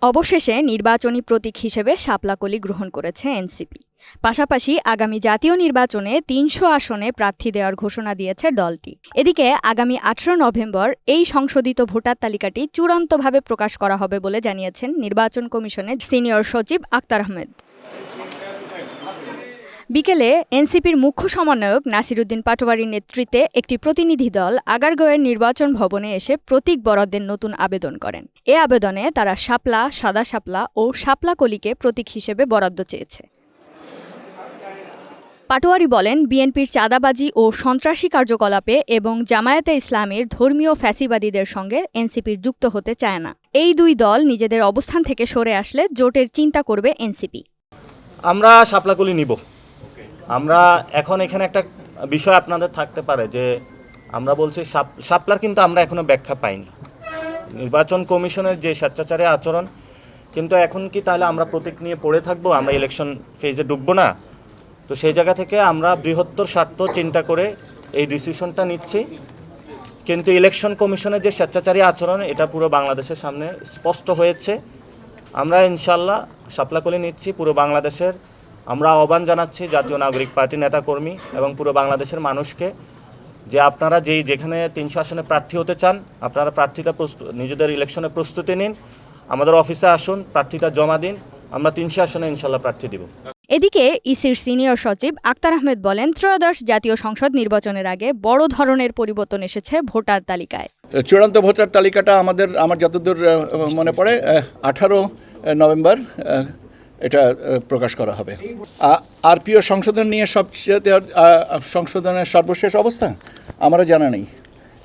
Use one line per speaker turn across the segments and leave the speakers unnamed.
অবশেষে নির্বাচনী প্রতীক হিসেবে শাপলা-কলি গ্রহণ করেছে এনসিপি। পাশাপাশি আগামী জাতীয় নির্বাচনে ৩০০ আসনে প্রার্থী দেওয়ার ঘোষণা দিয়েছে দলটি। এদিকে আগামী ১৮ নভেম্বর এই সংশোধিত ভোটার তালিকাটি চূড়ান্তভাবে প্রকাশ করা হবে বলে জানিয়েছেন নির্বাচন কমিশনের সিনিয়র সচিব আক্তার আহমেদ। বিকেলে এনসিপির মুখ্য সমন্বয়ক নাসিরুদ্দিন পাটোয়ারির নেতৃত্বে একটি প্রতিনিধি দল আগারগাঁওয়ের নির্বাচন ভবনে এসে প্রতীক বরাদ্দের নতুন আবেদন করেন। এ আবেদনে তারা শাপলা, সাদা শাপলা ও শাপলা-কলিকে প্রতীক হিসেবে বরাদ্দ চেয়েছে। পাটোয়ারি বলেন, বিএনপির চাঁদাবাজি ও সন্ত্রাসী কার্যকলাপে এবং জামায়াতে ইসলামীর ধর্মীয় ফ্যাসিবাদীদের সঙ্গে এনসিপির যুক্ত হতে চায় না। এই দুই দল নিজেদের অবস্থান থেকে সরে আসলে জোটের চিন্তা করবে এনসিপি।
আমরা শাপলা-কলি নিব। আমরা এখন এখানে একটা বিষয় আপনাদের থাকতে পারে যে আমরা বলছি শাপলার কিন্তু আমরা এখনো ব্যাখ্যা পাইনি। নির্বাচন কমিশনের যে স্বেচ্ছাচারী আচরণ, কিন্তু এখন কি তাহলে আমরা প্রতীক নিয়ে পড়ে থাকবো, আমরা ইলেকশন ফেজে ঢুকবো না? তো সেই জায়গা থেকে আমরা বৃহত্তর স্বার্থ চিন্তা করে এই ডিসিশনটা নিচ্ছি। কিন্তু ইলেকশন কমিশনের যে স্বেচ্ছাচারী আচরণ, এটা পুরো বাংলাদেশের সামনে স্পষ্ট হয়েছে। আমরা ইনশাল্লাহ শাপলা-কলি নিচ্ছি পুরো বাংলাদেশের। আমরা আহ্বান জানাচ্ছি জাতীয় নাগরিক পার্টি নেতাকর্মী এবং পুরো বাংলাদেশের মানুষকে যে আপনারা যেখানে ৩০০ আসনে প্রার্থী হতে চান, আপনারা প্রার্থীটা নিজেদের ইলেকশনে প্রস্তুতি নিন, আমাদের অফিসে আসুন, প্রার্থীটা জমা দিন, আমরা ৩০০ আসনে ইনশাল্লাহ প্রার্থী দিব।
এদিকে ইসির সিনিয়র সচিব আক্তার আহমেদ বলেন, ত্রয়োদশ জাতীয় সংসদ নির্বাচনের আগে বড় ধরনের পরিবর্তন এসেছে ভোটার তালিকায়।
চূড়ান্ত ভোটার তালিকাটা আমার যতদূর মনে পড়ে 18 নভেম্বর এটা প্রকাশ করা হবে। আরপিও সংশোধন নিয়ে সংশোধনের সর্বশেষ অবস্থা আমারও জানা নেই।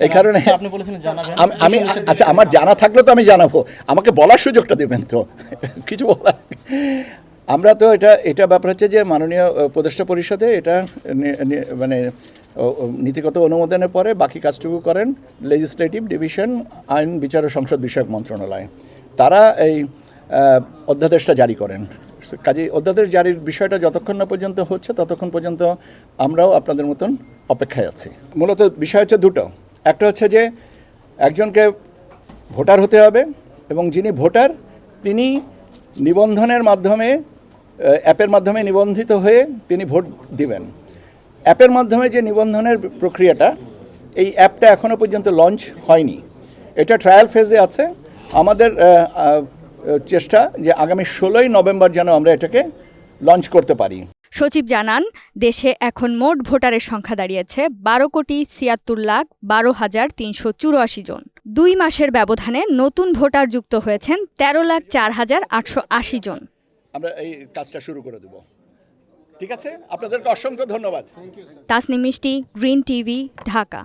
এই কারণে
আপনি বলেছেন জানাবেন।
আমি আচ্ছা, আমার জানা থাকলে তো আমি জানাবো, আমাকে বলার সুযোগটা দেবেন তো, কিছু বলার। আমরা তো এটা ব্যাপার হচ্ছে যে মাননীয় উপদেষ্টা পরিষদে এটা মানে নীতিগত অনুমোদনের পরে বাকি কাজটুকু করেন লেজিসলেটিভ ডিভিশন, আইন বিচার ও সংসদ বিষয়ক মন্ত্রণালয়। তারা এই অধ্যাদেশটা জারি করেন। কাজে অধ্যাদেশ জারির বিষয়টা যতক্ষণ না পর্যন্ত হচ্ছে ততক্ষণ পর্যন্ত আমরাও আপনাদের মতন অপেক্ষায় আছি। মূলত বিষয় হচ্ছে দুটো। একটা হচ্ছে যে একজনকে ভোটার হতে হবে এবং যিনি ভোটার তিনি নিবন্ধনের মাধ্যমে অ্যাপের মাধ্যমে নিবন্ধিত হয়ে তিনি ভোট দিবেন। অ্যাপের মাধ্যমে যে নিবন্ধনের প্রক্রিয়াটা, এই অ্যাপটা এখনও পর্যন্ত লঞ্চ হয়নি, এটা ট্রায়াল ফেজে আছে। আমাদের চেষ্টা যে আগামী 16ই নভেম্বর যেন আমরা এটাকে লঞ্চ করতে পারি।
সচিব জানান, দেশে এখন মোট ভোটারের সংখ্যা দাঁড়িয়েছে 12,76,12,384 জন। 2 মাসের ব্যবধানে নতুন ভোটার যুক্ত হয়েছেন 13,04,880 জন।
আমরা এই কাজটা শুরু করে দেব। ঠিক আছে, আপনাদেরকে অসংখ্য ধন্যবাদ।
তাসনিম মিষ্টি, গ্রিন টিভি, ঢাকা।